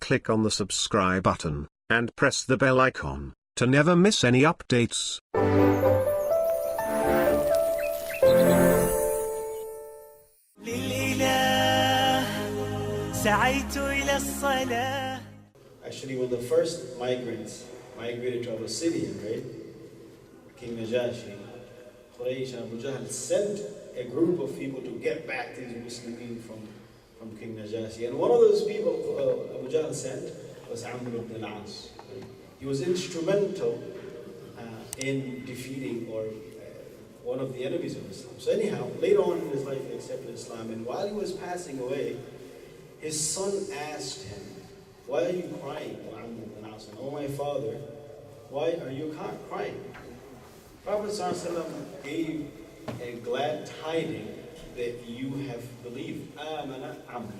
click on the subscribe button, and press the bell icon, to never miss any updates. Actually, when the first migrants migrated to Abyssinia, right? King Najashi, Quraysh and Abu Jahl sent a group of people to get back these Muslims from King Najashi. And one of those people Abu Jahl sent was Amr ibn al-As. He was instrumental in defeating one of the enemies of Islam. So anyhow, later on in his life he accepted Islam, and while he was passing away, his son asked him, "Why are you crying, O Amr ibn al-As? Oh my father, why are you crying?" Prophet ﷺ gave a glad tiding that you have believed. Amana Amr.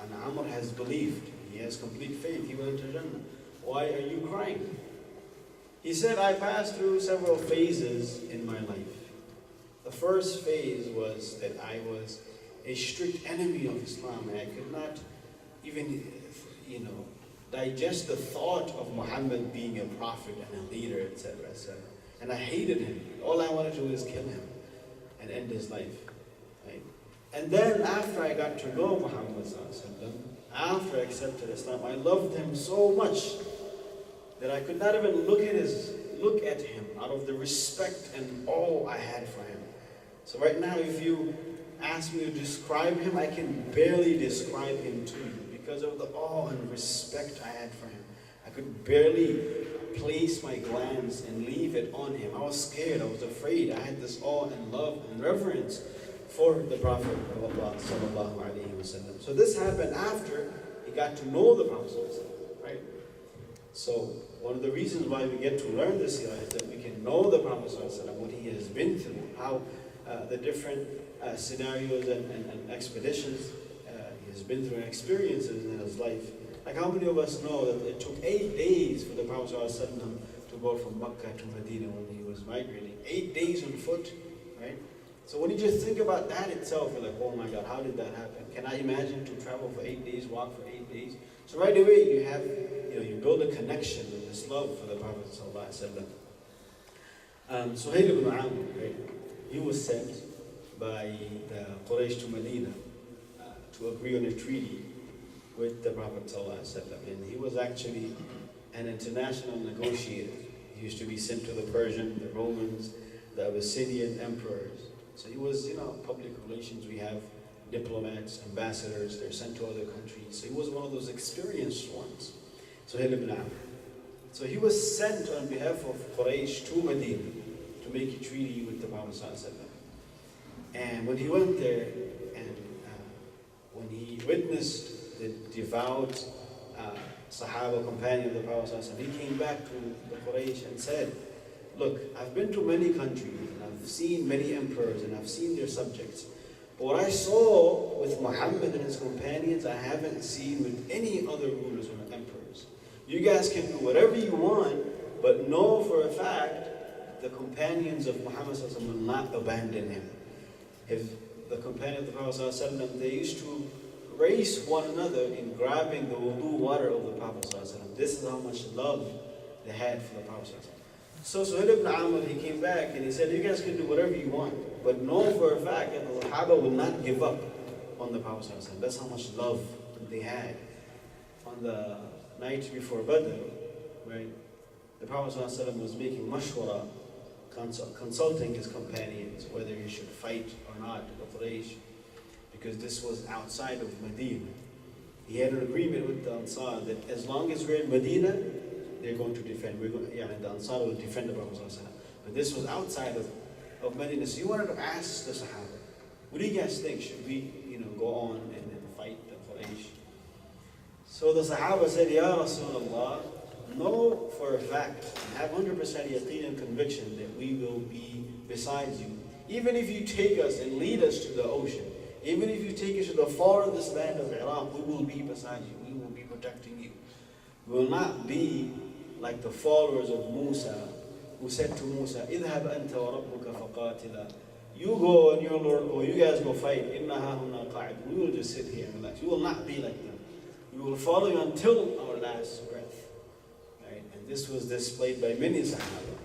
And Amr has believed. He has complete faith. He will enter Jannah. Why are you crying? He said, I passed through several phases in my life. The first phase was that I was a strict enemy of Islam, and I could not even, digest the thought of Muhammad being a prophet and a leader, etc., etc. And I hated him. All I wanted to do was kill him and end his life. Right? And then after I got to know Muhammad, after I accepted Islam, I loved him so much that I could not even look at him out of the respect and awe I had for him. So right now, if you ask me to describe him, I can barely describe him to you because of the awe and respect I had for him. I could barely place my glance and leave it on him. I was scared, I was afraid. I had this awe and love and reverence for the Prophet of Allah sallallahu alaihi wasallam. So this happened after he got to know the Prophet sallallahu alaihi wasallam, right? So one of the reasons why we get to learn this Seerah is that we can know the Prophet sallallahu alaihi wasallam, what he has been through, how the different scenarios and expeditions he has been through and experiences in his life. Like how many of us know that it took 8 days for the Prophet ﷺ to go from Mecca to Medina when he was migrating? 8 days on foot, right? So when you just think about that itself, you're like, oh my God, how did that happen? Can I imagine to travel for 8 days, walk for 8 days? So right away you have, you build a connection with this love for the Prophet ﷺ. Suhail ibn Amr, right? He was sent by the Quraysh to Medina to agree on a treaty with the Prophet ﷺ. And he was actually an international negotiator. He used to be sent to the Persian, the Romans, the Abyssinian emperors. So he was, public relations. We have diplomats, ambassadors, they're sent to other countries. So he was one of those experienced ones. Suhail ibn Amr. So he was sent on behalf of Quraysh to Medina to make a treaty with the Prophet ﷺ. And when he went there, and when he witnessed the devout Sahaba companion of the Prophet ﷺ, he came back to the Quraysh and said, look, I've been to many countries, and I've seen many emperors, and I've seen their subjects. But what I saw with Muhammad and his companions, I haven't seen with any other rulers or emperors. You guys can do whatever you want, but know for a fact the companions of Muhammad ﷺ will not abandon him. If the companions of the Prophet ﷺ, they used to race one another in grabbing the wudu water of the Prophet ﷺ. This is how much love they had for the Prophet ﷺ. So Suhail ibn Amr, he came back and he said, you guys can do whatever you want, but know for a fact that the Sahaba will not give up on the Prophet ﷺ. That's how much love they had. On the night before Badr, right, the Prophet ﷺ was making mashwara, consulting his companions whether he should fight or not with Quraysh, because this was outside of Medina. He had an agreement with the Ansar that as long as we're in Medina, they're going to defend. The Ansar will defend the Prophet ﷺ. But this was outside of Medina. So he wanted to ask the Sahaba, what do you guys think? Should we go on and fight the Quraysh? So the Sahaba said, Ya Rasulullah, know for a fact, and have 100% yaqeen and conviction that we will be beside you. Even if you take us and lead us to the ocean, even if you take us to the farthest land of Iraq, we will be beside you. We will be protecting you. We will not be like the followers of Musa, who said to Musa, اذهب أنت وربك فقاتلا. You go and your Lord, or you guys go fight. إنها هنا قاعد. We will just sit here and relax. You will not be like them. We will follow you until our last breath. Right? And this was displayed by many Sahaba.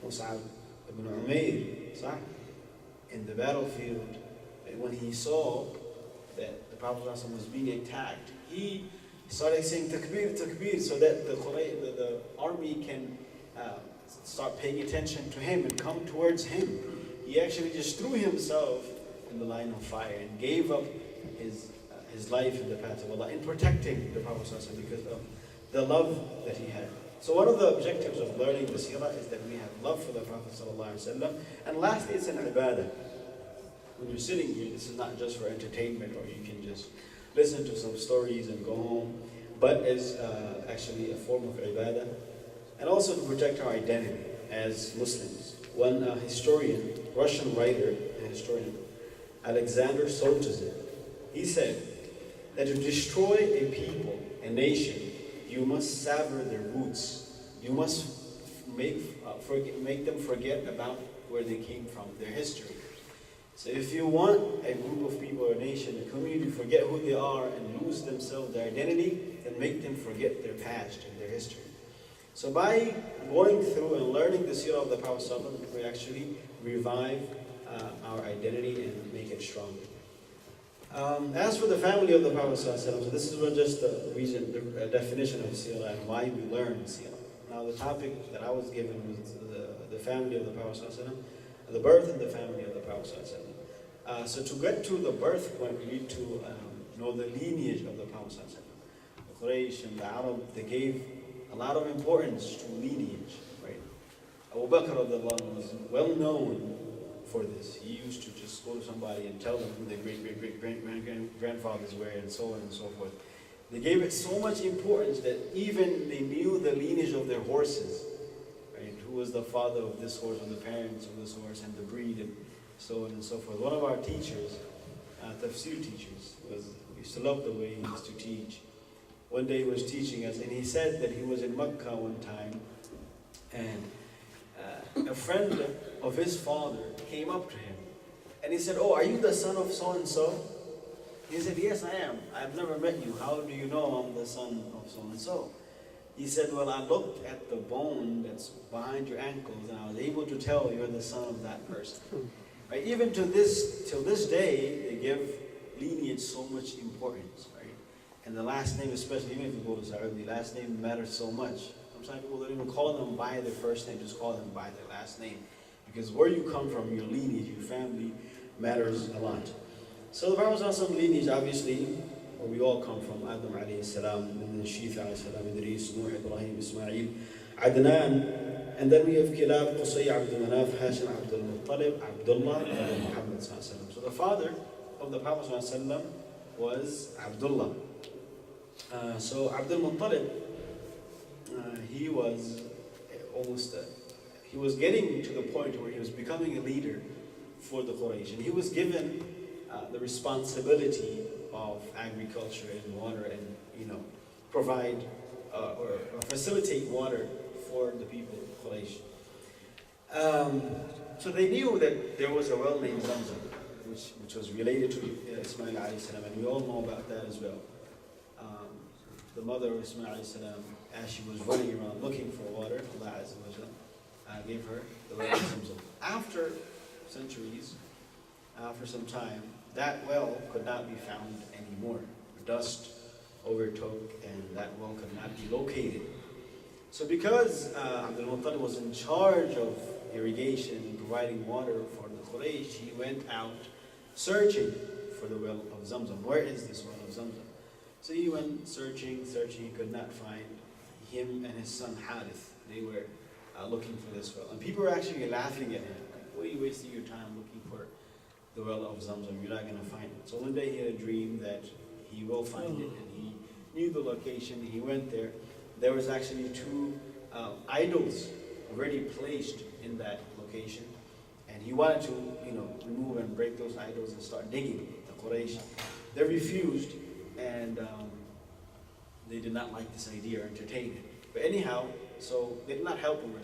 Mus'ab ibn Umair, in the battlefield, when he saw that the Prophet was being attacked, he started saying takbir, takbir, so that the army can start paying attention to him and come towards him. He actually just threw himself in the line of fire and gave up his life in the path of Allah in protecting the Prophet because of the love that he had. So one of the objectives of learning the Seerah is that we have love for the Prophet ﷺ. And lastly, it's an ibadah. When you're sitting here, this is not just for entertainment or you can just listen to some stories and go home, but it's actually a form of ibadah. And also to protect our identity as Muslims. One historian, Russian writer and historian, Alexander Solzhenitsyn, he said that to destroy a people, a nation, you must sever their roots. You must make them forget about where they came from, their history. So if you want a group of people, a nation, a community to forget who they are and lose themselves, their identity, then make them forget their past and their history. So by going through and learning the Seerah of the Prophet ﷺ, we actually revive our identity and make it stronger. As for the family of the Prophet ﷺ, so this is just the definition of Seerah and why we learn Seerah. Now the topic that I was given was the family of the Prophet ﷺ, the birth and the family of the Prophet ﷺ. So to get to the birth point, we need to know the lineage of the Prophet ﷺ. The Quraysh and the Arab, they gave a lot of importance to lineage, right? Abu Bakr was well known for this. He used to just go to somebody and tell them who their great-great-great-grandfathers were and so on and so forth. They gave it so much importance that even they knew the lineage of their horses, right? Who was the father of this horse, or the parents of this horse, and the breed, and so on and so forth. One of our teachers, tafsir teachers, we used to love the way he used to teach. One day he was teaching us, and he said that he was in Mecca one time, and a friend of his father came up to him, and he said, "Oh, are you the son of so-and-so?" He said, "Yes, I am. I've never met you. How do you know I'm the son of so-and-so?" He said, "Well, I looked at the bone that's behind your ankles, and I was able to tell you're the son of that person." Right? Even till this day, they give lineage so much importance, right? And the last name, especially, even if you go to Saudi, the last name matters so much. Sometimes people don't even call them by their first name, just call them by their last name. Because where you come from, your lineage, your family, matters a lot. So the Prophet's lineage, obviously, where we all come from, Adam alayhi salam, and then Sheikh alayhi salam, Idris, Nuh, Ibrahim, Ismail, Adnan, and then we have Kilab, Qusay, Abdul Manaf, Hashim, Abdul Muttalib, Abdullah, and Muhammad sallallahu. So the father of the Prophet sallallahu was Abdullah. So Abdul Muttalib, he was he was getting to the point where he was becoming a leader for the Quraysh, and he was given the responsibility of agriculture and water, and provide or facilitate water for the people of Quraysh. So they knew that there was a well named Zamzam, which was related to Ismail alayhi salam, and we all know about that as well. The mother of Ismail alayhi salam, as she was running around looking for water, Allah Azza wa Jalla gave her the well of Zamzam. After centuries, after some time, that well could not be found anymore. Dust overtook, and that well could not be located. So because Abdul Muttalib was in charge of irrigation and providing water for the Quraysh, he went out searching for the well of Zamzam. Where is this well of Zamzam? So he went searching, he could not find him and his son Harith. They were looking for this well. And people were actually laughing at him. Like, what are you wasting your time looking for the well of Zamzam? You're not going to find it. So one day he had a dream that he will find it, and he knew the location. He went there. There was actually two idols already placed in that location, and he wanted to, remove and break those idols and start digging. The Quraysh, they refused, and they did not like this idea or entertain it. But anyhow, so they did not help him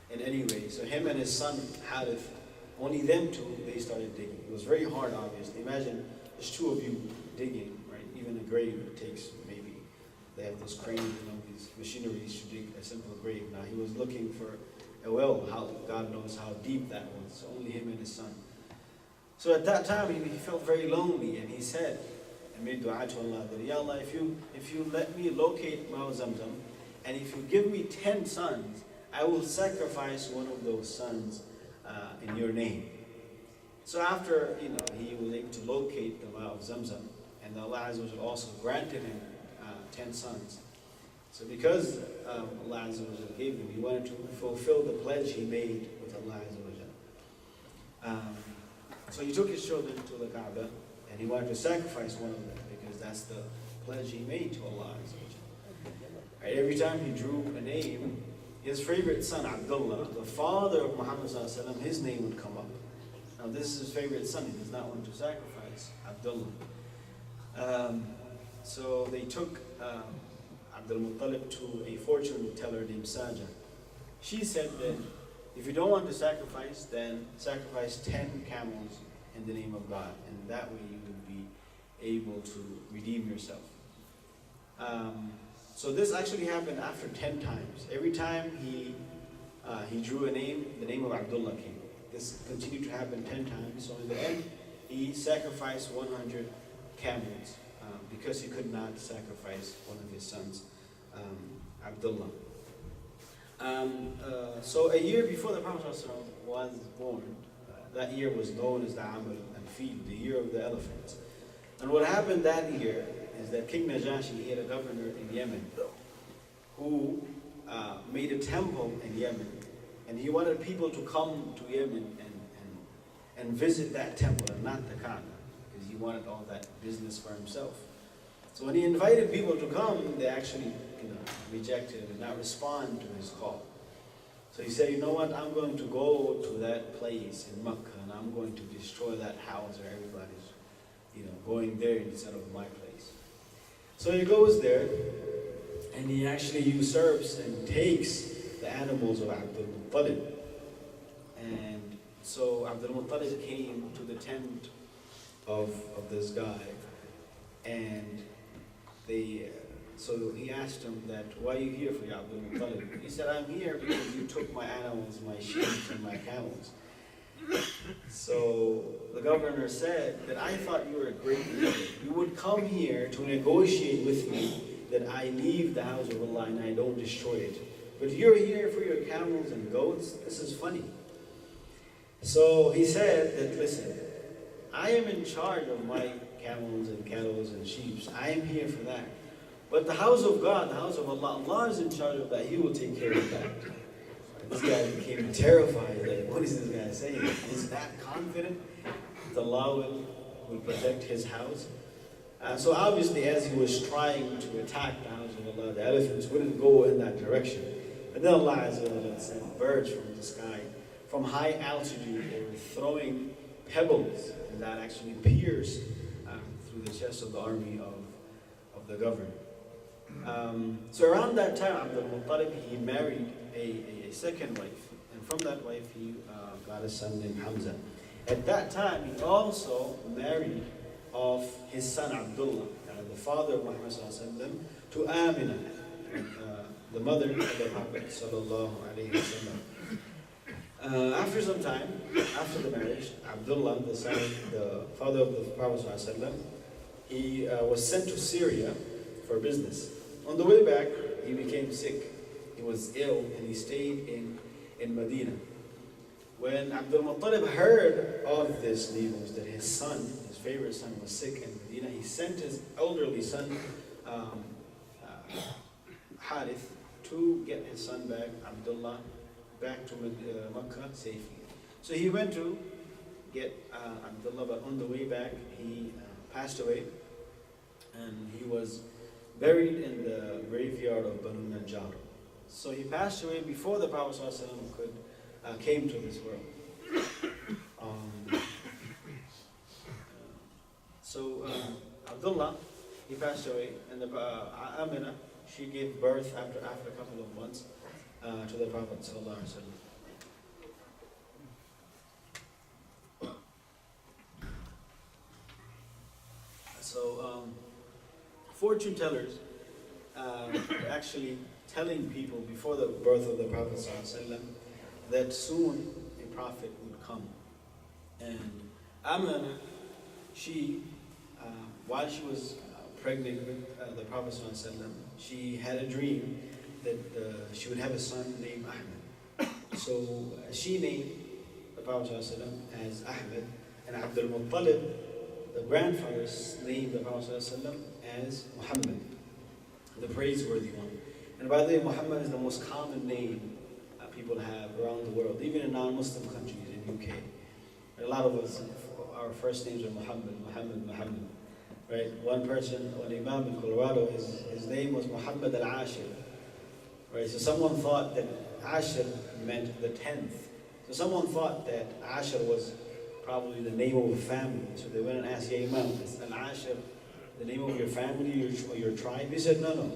in any way. So him and his son Harith, only them two, they started digging. It was very hard, obviously. Imagine there's two of you digging, right? Even grave, it takes maybe, they have those cranes and all these machineries to dig a simple grave. Now he was looking for a well, how God knows how deep that was, only him and his son. So at that time he felt very lonely, and he said, and made dua to Allah, that Ya Allah, if you let me locate Ma'u Zamzam, and if you give me 10 sons, I will sacrifice one of those sons in your name. So after he was able to locate the Ma'u Zamzam, and Allah Azza wa Jalla also granted him 10 sons. So because Allah Azza wa Jalla gave him, he wanted to fulfill the pledge he made with Allah Azza wa Jalla. So he took his children to the Kaaba, and he wanted to sacrifice one of them, because that's the pledge he made to Allah Azza wa Jalla. Right, every time he drew a name, his favorite son, Abdullah, the father of Muhammad Sallallahu Alaihi Wasallam, his name would come up. Now this is his favorite son, he does not want to sacrifice Abdullah. So they took Abdul Muttalib to a fortune teller named Saja. She said that if you don't want to sacrifice, then sacrifice 10 camels in the name of God, and that way you would be able to redeem yourself. So this actually happened after 10 times. Every time he drew a name, the name of Abdullah came. This continued to happen 10 times. So in the end, he sacrificed 100 camels because he could not sacrifice one of his sons, Abdullah. So a year before the Prophet ﷺ was born, that year was known as the Amal al-Fil, the year of the elephants. And what happened that year is that King Najashi, he had a governor in Yemen who made a temple in Yemen, and he wanted people to come to Yemen and visit that temple and not the Kaaba, because he wanted all that business for himself. So when he invited people to come, they actually rejected and did not respond to his call. So he said, you know what, I'm going to go to that place in Mecca, and I'm going to destroy that house where everybody's going there instead of my place. So he goes there, and he actually usurps and takes the animals of Abdul Muttalib. And so Abdul Muttalib came to the tent of this guy, and so he asked him that, why are you here for Ya Abdul Muttalib? He said, I'm here because you took my animals, my sheep and my camels. So the governor said that, I thought you were a great leader. You would come here to negotiate with me that I leave the house of Allah and I don't destroy it. But you're here for your camels and goats? This is funny. So he said that, listen, I am in charge of my camels and cattle and sheep. I am here for that. But the house of God, the house of Allah, Allah is in charge of that. He will take care of that. This guy became terrified. Like, what is this guy saying? He's that confident that Allah will protect his house. So obviously, as he was trying to attack the house of Allah, the elephants wouldn't go in that direction. But then Allah sent birds from the sky, from high altitude. They were throwing pebbles, and that actually pierced through the chest of the army of the governor. So around that time, Abdul Muttalib, he married a second wife, and from that wife he got a son named Hamza. At that time, he also married off his son Abdullah, the father of Muhammad ﷺ, to Amina, the mother of the Prophet ﷺ. After some time, after the marriage, Abdullah, the father of the Prophet ﷺ, he was sent to Syria for business. On the way back, he became sick. He was ill, and he stayed in Medina. When Abdul Muttalib heard of this news, that his son, his favorite son, was sick in Medina, he sent his elderly son, Harith, to get his son back, Abdullah, back to Mecca safely. So he went to get Abdullah, but on the way back, he passed away, and he was buried in the graveyard of Banu Najjar. So he passed away before the Prophet ﷺ came to this world. Abdullah, he passed away, and Amina, she gave birth after a couple of months to the Prophet ﷺ. So fortune tellers were actually telling people before the birth of the Prophet ﷺ that soon a prophet would come. And Amina, she, while she was pregnant with the Prophet ﷺ, she had a dream that she would have a son named Ahmed. So she named the Prophet ﷺ as Ahmed, and Abdul Muttalib, the grandfather, named the Prophet ﷺ as Muhammad, the praiseworthy one. And by the way, Muhammad is the most common name people have around the world, even in non-Muslim countries, in UK. A lot of us, our first names are Muhammad, right? One person, one imam in Colorado, his name was Muhammad al-Ashir, right? So someone thought that Ashir meant the 10th. So someone thought that Ashir was probably the name of a family. So they went and asked, "Ya Imam, is al-Ashir the name of your family or your tribe?" He said, no,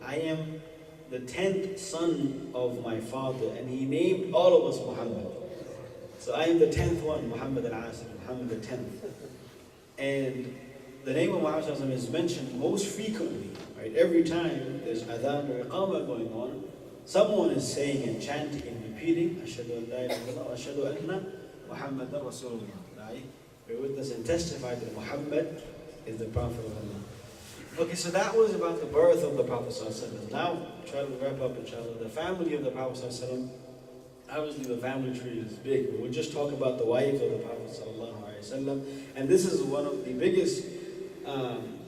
I am the 10th son of my father, and he named all of us Muhammad. So I am the 10th one, Muhammad al-Asir, Muhammad the 10th. And the name of Muhammad is mentioned most frequently, right? Every time there's adhan or iqamah going on, someone is saying and chanting and repeating, Ashhadu an la ilaha illallah, Ashhadu anna Muhammadan Rasulullah. Right? Bear witness and testify that Muhammad is the Prophet of Allah. Okay, so that was about the birth of the Prophet ﷺ. Now, try to wrap up, inshallah. The family of the Prophet ﷺ, obviously the family tree is big, but we'll just talk about the wife of the Prophet ﷺ. And this is one of the biggest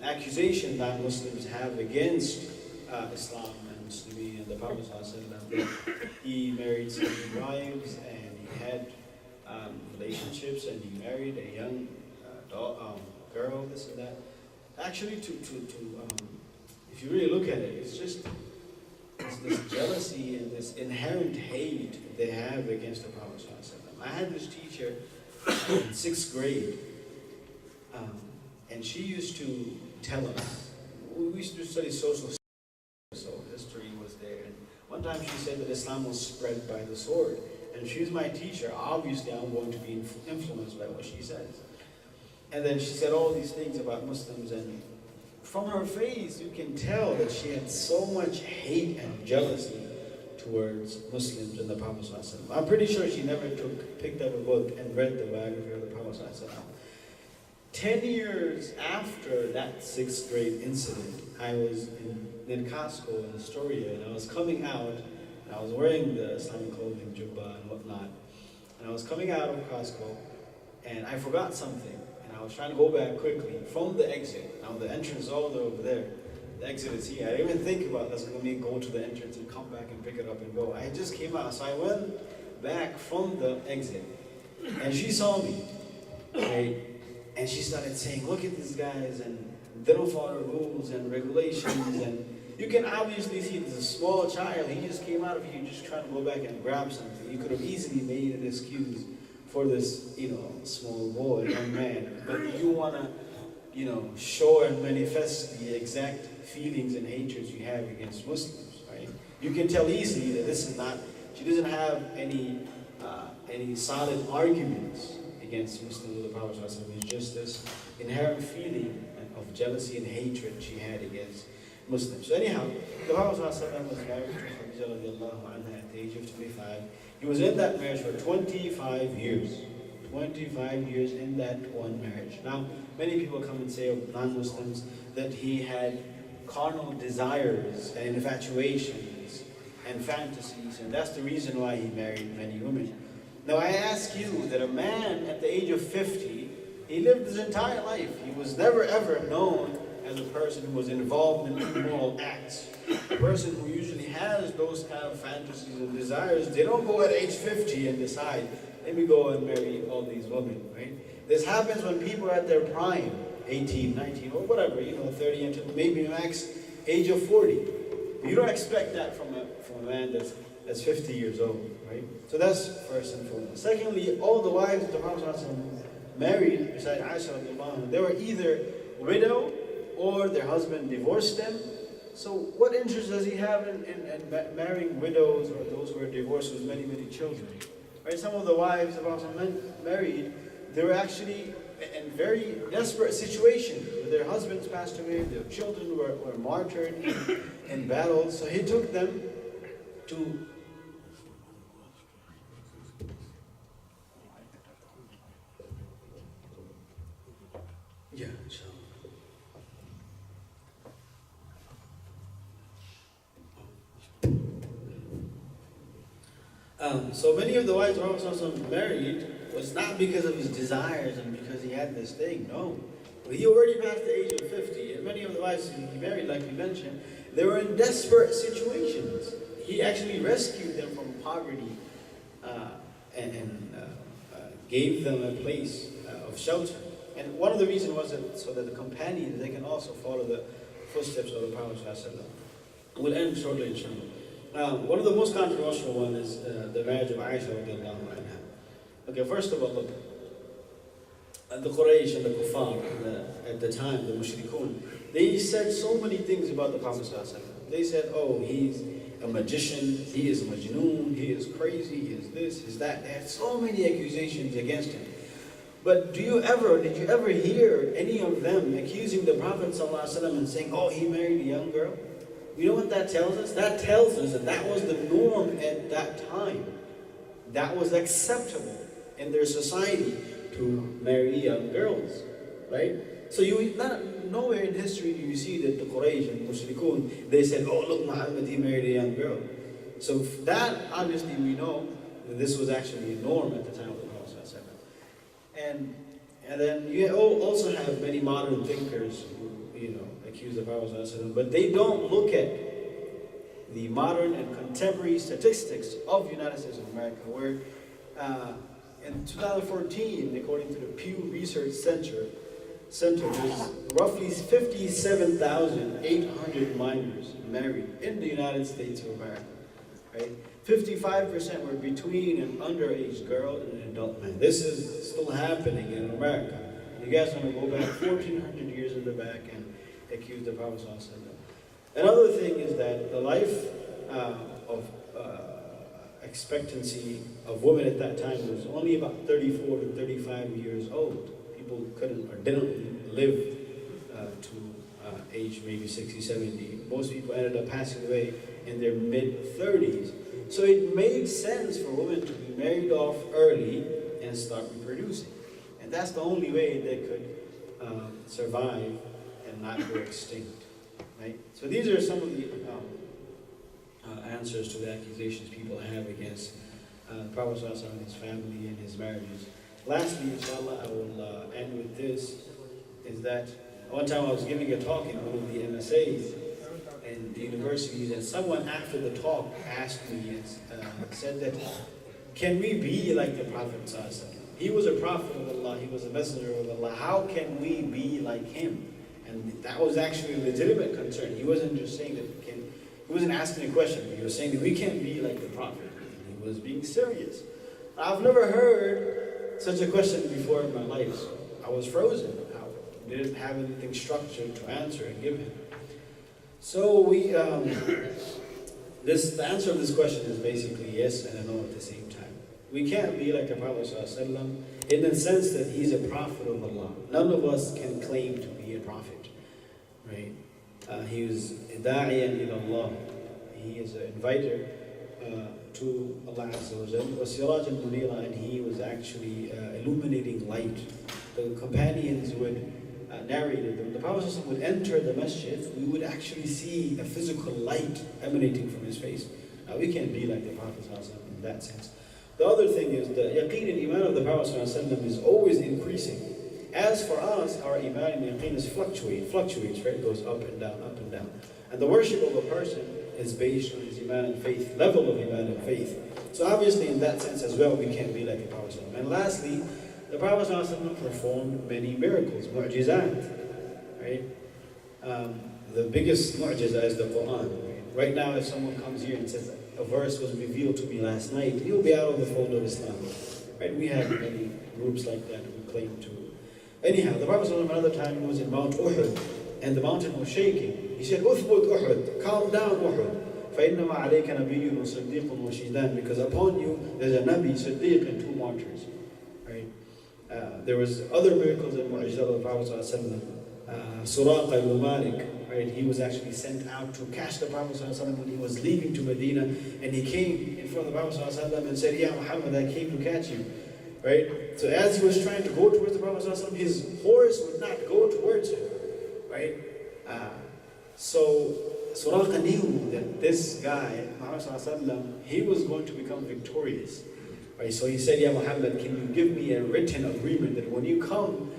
accusations that Muslims have against Islam and Muslimin and the Prophet ﷺ, that he married 7 wives and he had relationships and he married a young girl, this and that. Actually, if you really look at it, it's just this jealousy and this inherent hate they have against the Prophet ﷺ. I had this teacher in 6th grade, and she used to tell us, we used to study social studies, so history was there. And one time she said that Islam was spread by the sword. And she's my teacher. Obviously, I'm going to be influenced by what she says. And then she said all these things about Muslims, and from her face, you can tell that she had so much hate and jealousy towards Muslims and the Prophet ﷺ. I'm pretty sure she never picked up a book and read the biography of the Prophet ﷺ. 10 years after that 6th grade incident, I was in Costco in Astoria, and I was coming out, and I was wearing the Islamic clothing, jubbah and whatnot, and I was coming out of Costco, and I forgot something. I was trying to go back quickly from the exit. Now the entrance is all the way over there. The exit is here. I didn't even think about let's let me go to the entrance and come back and pick it up and go. I just came out. So I went back from the exit. And she saw me. Right? And she started saying, look at these guys, and they don't follow rules and regulations. And you can obviously see there's a small child. He just came out of here just trying to go back and grab something. You could have easily made an excuse for this, small boy, young man, but you want to, show and manifest the exact feelings and hatreds you have against Muslims, right? You can tell easily that this is not, she doesn't have any solid arguments against Muslims or the Prophet ﷺ. It's just this inherent feeling of jealousy and hatred she had against Muslims. So anyhow, the Prophet ﷺ was married to Khadija radiallahu anha at the age of 25. He was in that marriage for 25 years. 25 years in that one marriage. Now, many people come and say of non-Muslims that he had carnal desires and infatuations and fantasies, and that's the reason why he married many women. Now, I ask you that a man at the age of 50, he lived his entire life. He was never ever known as a person who was involved in immoral acts. A person who usually has those kind of fantasies and desires, they don't go at age 50 and decide, let me go and marry all these women, right? This happens when people are at their prime, 18, 19, or whatever, 30 until maybe max age of 40. You don't expect that from a man that's 50 years old, right? So that's first and foremost. Secondly, all the wives of the Prophet married, besides Aisha, they were either widow or their husband divorced them. So what interest does he have in marrying widows or those who are divorced with many, many children? Right? Some of the wives of Prophet married, they were actually in very desperate situations. their husbands passed away, their children were martyred in battles. So he took them to so many of the wives the Prophet married was not because of his desires and because he had this thing, no. He already passed the age of 50, and many of the wives he married, like we mentioned, they were in desperate situations. He actually rescued them from poverty and gave them a place of shelter. And one of the reasons was that so that the companions, they can also follow the footsteps of the Prophet ﷺ. We'll end shortly, inshallah. One of the most controversial ones is the marriage of Aisha radiallahu anha. Okay, first of all, look, the Quraysh and the Kuffar at the time, the Mushrikun, they said so many things about the Prophet ﷺ. They said, oh, he's a magician, he is a majnoon, he is crazy, he is this, he is that. They had so many accusations against him. But did you ever hear any of them accusing the Prophet ﷺ and saying, oh, he married a young girl? You know what that tells us? That tells us that that was the norm at that time. That was acceptable in their society to marry young girls, right? So nowhere in history do you see that the Quraysh and Mushrikun, they said, oh, look, Muhammad, he married a young girl. So that, obviously, we know that this was actually a norm at the time of the Prophet. And then you also have many modern thinkers who, accuse the Prophet, but they don't look at the modern and contemporary statistics of the United States of America, where in 2014, according to the Pew Research Center, there's roughly 57,800 minors married in the United States of America, right? 55% were between an underage girl and an adult man. This is still happening in America. You guys want to go back 1,400 years in the back and accuse the Prophet ﷺ. Another thing is that the life of expectancy of women at that time was only about 34 to 35 years old. People couldn't or didn't live to age maybe 60, 70. Most people ended up passing away in their mid-30s. So it made sense for women to be married off early and start reproducing. And that's the only way they could survive and not go extinct, right? So these are some of the answers to the accusations people have against the Prophet ﷺ and his family and his marriages. Lastly, inshallah, I will end with this, is that one time I was giving a talk in one of the MSAs in the universities, and someone after the talk asked me and said that, can we be like the Prophet ﷺ? He was a prophet of Allah, he was a messenger of Allah. How can we be like him? And that was actually a legitimate concern. He wasn't just saying that he wasn't asking a question, but he was saying that we can't be like the Prophet. He was being serious. I've never heard such a question before in my life, so I was frozen. I didn't have anything structured to answer and give him. So the answer of this question is basically yes and no at the same time. We can't be like the Prophet ﷺ in the sense that he's a prophet of Allah. None of us can claim to be a prophet, right? He was da'iyan ila Allah. He is an inviter to Allah Azza wa Jal. Was Siraj al-Munira, and he was actually illuminating light. The companions would narrated that when the Prophet ﷺ would enter the masjid, we would actually see a physical light emanating from his face. Now we can't be like the Prophet ﷺ in that sense. The other thing is the yaqeen and iman of the Prophet ﷺ is always increasing. As for us, our iman and yaqeen fluctuates, right? It goes up and down, up and down. And the worship of a person is based on his iman and faith, level of iman and faith. So obviously in that sense as well, we can't be like the Prophet ﷺ. And lastly, the Prophet ﷺ performed many miracles, mu'jizat, right? The biggest mu'jiza is the Quran. Right now, if someone comes here and says, a verse was revealed to me last night, he'll be out of the fold of Islam. Right? We have many groups like that who claim to. Anyhow, the Prophet ﷺ another time was in Mount Uhud, and the mountain was shaking. He said, Uthbut Uhud, calm down Uhud. فَإِنَّمَا عَلَيْكَ نَبِيٌّ وَصِدِّيقٌ وَشِهْدَانٌ, because upon you there's a Nabi, Siddiq, and 2 martyrs. Right? There was other miracles in Mu'ajizah of the Prophet ﷺ Suraq ibn Malik, right? He was actually sent out to catch the Prophet ﷺ when he was leaving to Medina, and he came in front of the Prophet ﷺ and said, "Ya Muhammad, I came to catch you." Right? So as he was trying to go towards the Prophet ﷺ, his horse would not go towards him. Right? So Suraqa knew that this guy, Muhammad ﷺ, he was going to become victorious. Right? So he said, "Ya Muhammad, can you give me a written agreement that when you come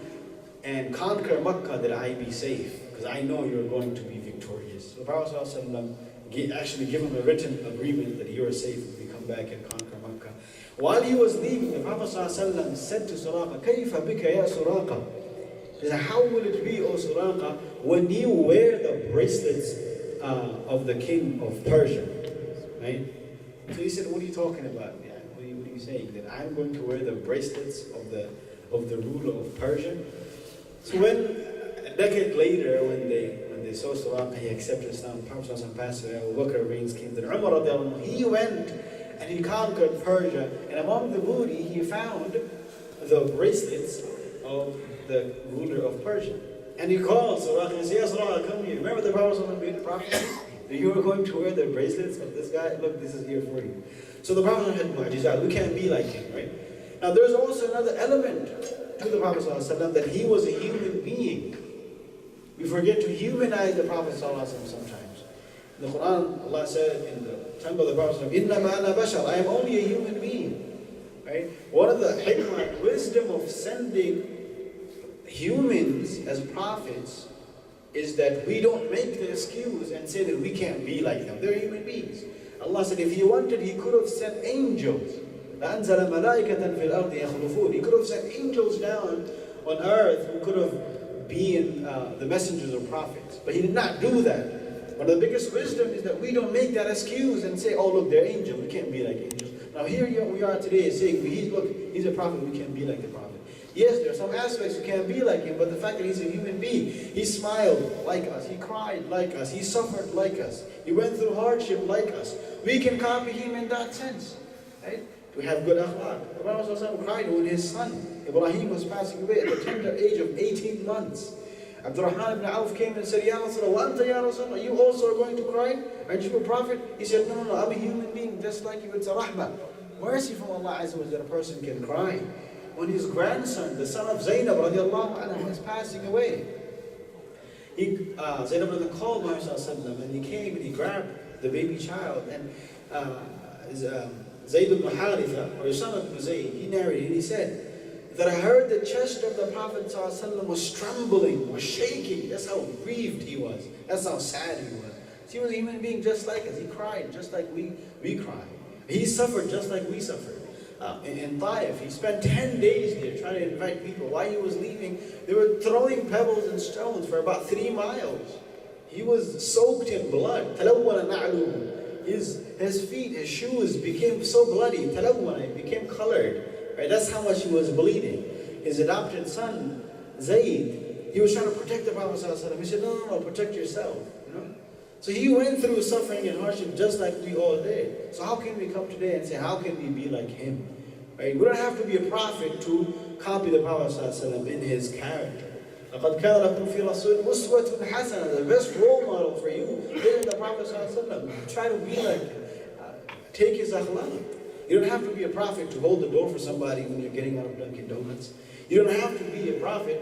and conquer Makkah, that I be safe? Because I know you're going to be victorious." So the Prophet ﷺ actually gave him a written agreement that you are safe if you come back and conquer Makkah. While he was leaving, the Prophet ﷺ said to Suraqa, "Kayfa bika ya Suraqa?" He said, "How will it be, O Suraqa, when you wear the bracelets of the king of Persia?" Right? So he said, "What are you talking about? Yeah, what are you saying? That I'm going to wear the bracelets of the ruler of Persia?" So when a decade later, when they saw Suraqa, he accepted Islam, the Prophet ﷺ passed away, Abu Bakr reigns king, then Umar radiallahu anhu, he went and he conquered Persia, and among the booty he found the bracelets of the ruler of Persia. And he called Suraqa and said, "Ya Suraqa, come here. Remember the Prophet ﷺ made a prophecy that you were going to wear the bracelets of this guy? Look, this is here for you." So the Prophet had mu'jizat. We can't be like him, right? Now there's also another element to the Prophet ﷺ, that he was a human being. We forget to humanize the Prophet ﷺ sometimes. In the Quran, Allah said in the tongue of the Prophet, "Innama ana bashar," I am only a human being. Right? One of the hikmah, wisdom of sending humans as prophets is that we don't make the excuse and say that we can't be like them. They're human beings. Allah said if He wanted, He could have sent angels. لَأَنزَلَ مَلَائِكَةً فِي الْأَرْضِ يَخْلُفُونَ. He could have sent angels down on earth who could have been the messengers or prophets. But He did not do that. One of the biggest wisdom is that we don't make that excuse and say, "Oh look, they're angels, we can't be like angels." Now here we are today saying, look, he's a prophet, we can't be like the prophet. Yes, there are some aspects we can't be like him, but the fact that he's a human being, he smiled like us, he cried like us, he suffered like us, he went through hardship like us. We can copy him in that sense. Right? To have good akhlaq. The Prophet ﷺ cried when his son Ibrahim was passing away at the tender age of 18 months. Abdurrahman ibn Auf came and said, "Ya Rasulullah, anta ya Rasulullah, you also are going to cry? Aren't you a prophet?" He said, "No, I'm a human being just like you. It's a rahmah, mercy from Allah Azza wa Jalla that a person can cry." When his grandson, the son of Zainab radiallahu anha, was passing away, Zainab radiallahu called Muhammad ﷺ, and he came and he grabbed the baby child, and Zayd ibn Haritha, or son of Zayd, he narrated, he said that I heard the chest of the Prophet ﷺ was trembling, was shaking. That's how grieved he was. That's how sad he was. He was a human being just like us. He cried just like we cry. He suffered just like we suffered. In Taif, he spent 10 days there trying to invite people. While he was leaving, they were throwing pebbles and stones for about 3 miles. He was soaked in blood. His feet, his shoes became so bloody. It became colored. Right? That's how much he was bleeding. His adopted son, Zayd, he was trying to protect the Prophet ﷺ. He said, no, protect yourself. You know? So he went through suffering and hardship just like we all did. So how can we come today and say, how can we be like him? Right? We don't have to be a prophet to copy the Prophet ﷺ in his character. لَقَدْ كَانَ لَكُمْ فِي رَسُولٍ أُسْوَةٌ حَسَنَةٌ. The best role model for you is the Prophet ﷺ. Try to be like him. Take his akhlaq. You don't have to be a prophet to hold the door for somebody when you're getting out of Dunkin' Donuts. You don't have to be a prophet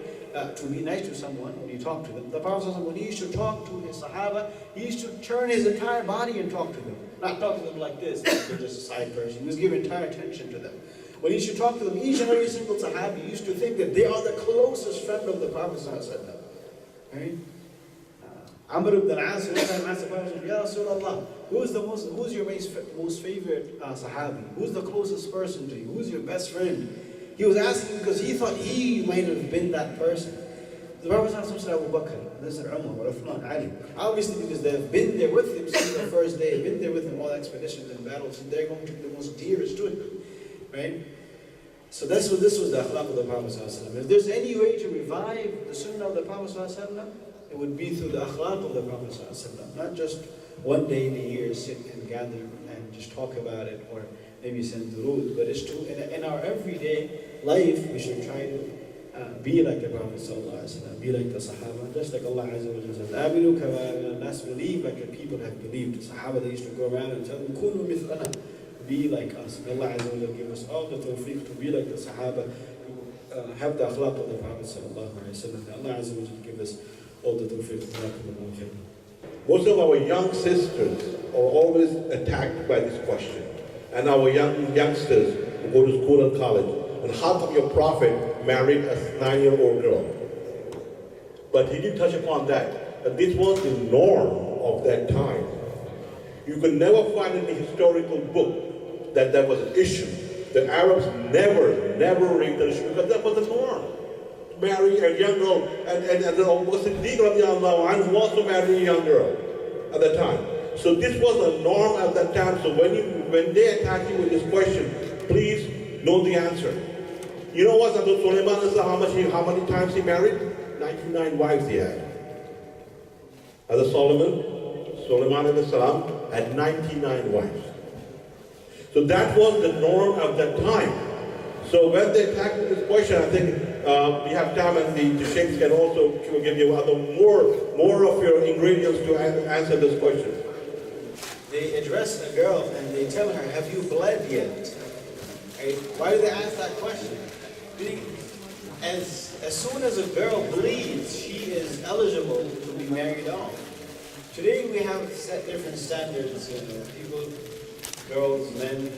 to be nice to someone when you talk to them. The Prophet ﷺ, when he used to talk to his Sahaba, he used to turn his entire body and talk to them. Not talk to them like this, like they're just a side person. He was giving entire attention to them. When he used to talk to them, each and every single Sahabi used to think that they are the closest friend of the Prophet ﷺ. Right? Amr ibn al-As one time asked the Prophet, "Ya Rasulullah, who's your most favorite Sahabi? Who's the closest person to you? Who's your best friend?" He was asking because he thought he might have been that person. The Prophet said, "Abu Bakr," this is Umar, Uthman, Ali. Obviously because they've been there with him since the first day, been there with him all expeditions and battles, and they're going to be the most dearest to him. Right? So this was the akhlaq of the Prophet ﷺ. If there's any way to revive the sunnah of the Prophet ﷺ, it would be through the akhlaq of the Prophet ﷺ. Not just one day in a year sit and gather and just talk about it, or maybe send durood, but it's to, in our everyday life, we should try to be like the Prophet sallallahu alaihi wasallam, be like the Sahaba, just like Allah Azza wa Jalla says, "Aminu kama nas believe like the people have believed." The Sahaba, they used to go around and tell them, "Kunu mithlana," be like us. May Allah Azza wa Jalla give us all the tawfiq to be like the Sahaba, to have the akhlaq of the Prophet sallallahu alaihi wasallam. May Allah Azza wa Jalla give us all the tawfiq. Most of our young sisters are always attacked by this question, and our youngsters who go to school and college. And how come your Prophet married a 9-year-old girl? But he did touch upon that this was the norm of that time. You could never find in the historical book that that was an issue. The Arabs never raised that issue because that was the norm. Marry a young girl, and Siddiq radiallahu anhu also married a young girl at the time. So this was a norm at that time. So when they attack you with this question, please know the answer. You know what? How many times he married? 99 wives he had. As Solomon had 99 wives. So that was the norm of that time. So when they attack this question, I think we have time, and the Sheikh can also give you more of your ingredients to answer this question. They address a girl and they tell her, "Have you bled yet?" Right? Why do they ask that question? As soon as a girl bleeds, she is eligible to be married off. Today we have set different standards. People, girls, men,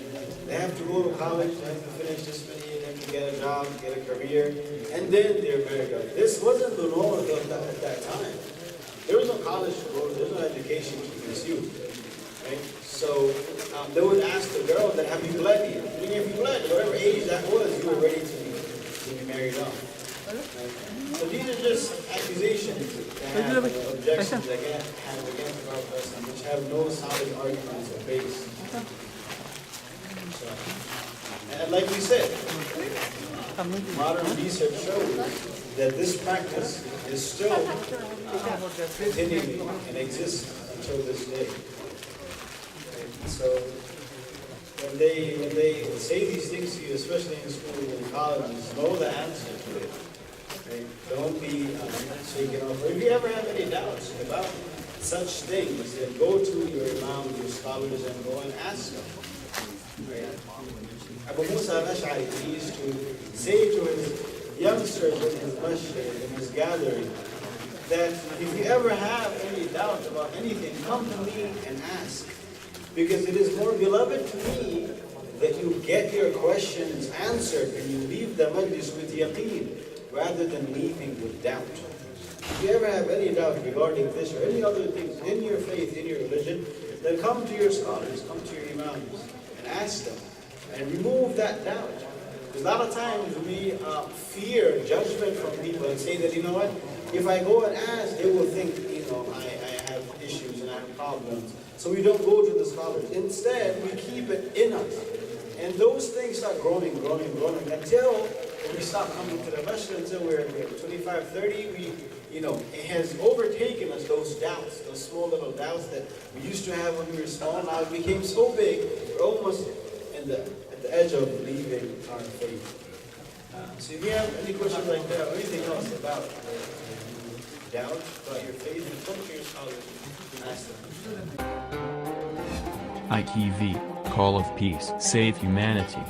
they have to go to college, they have to finish this many, they have to get a job, get a career, and then they're married off. This wasn't the norm at that time. There was no college to go to, there was no education to pursue. Right? So they would ask the girl that, "Have you bled yet?" I mean, if you bled, whatever age that was, you were ready to be married off. Right? So these are just accusations that have objections that have against the Prophet, which have no solid arguments or base. So, and like we said, modern research shows that this practice is still continuing and exists until this day. So when they say these things to you, especially in school and colleges, know the answer to it. Right? Don't be shaken off. Or if you ever have any doubts about such things, then go to your imams, your scholars, and go and ask them. Right? Abu Musa al-Ash'ari, he used to say to his youngsters in his masjid, in his gathering, that if you ever have any doubt about anything, come to me and ask. Because it is more beloved to me that you get your questions answered and you leave the majlis with yaqeen rather than leaving with doubt. If you ever have any doubt regarding this or any other things in your faith, in your religion, then come to your scholars, come to your imams and ask them and remove that doubt. Because a lot of times we fear judgment from people and say that, you know what, if I go and ask, they will think, I have issues and I have problems. So we don't go to the scholars. Instead, we keep it in us. And those things start growing until we stop coming to the masjid until we're 25, 30. It has overtaken us, those doubts, those small little doubts that we used to have when we were small. Now it became so big, we're almost at the edge of leaving our faith. So if you have any questions like that or anything else about doubt about your faith, come to your scholars and ask them. ITV, Call of Peace, Save Humanity.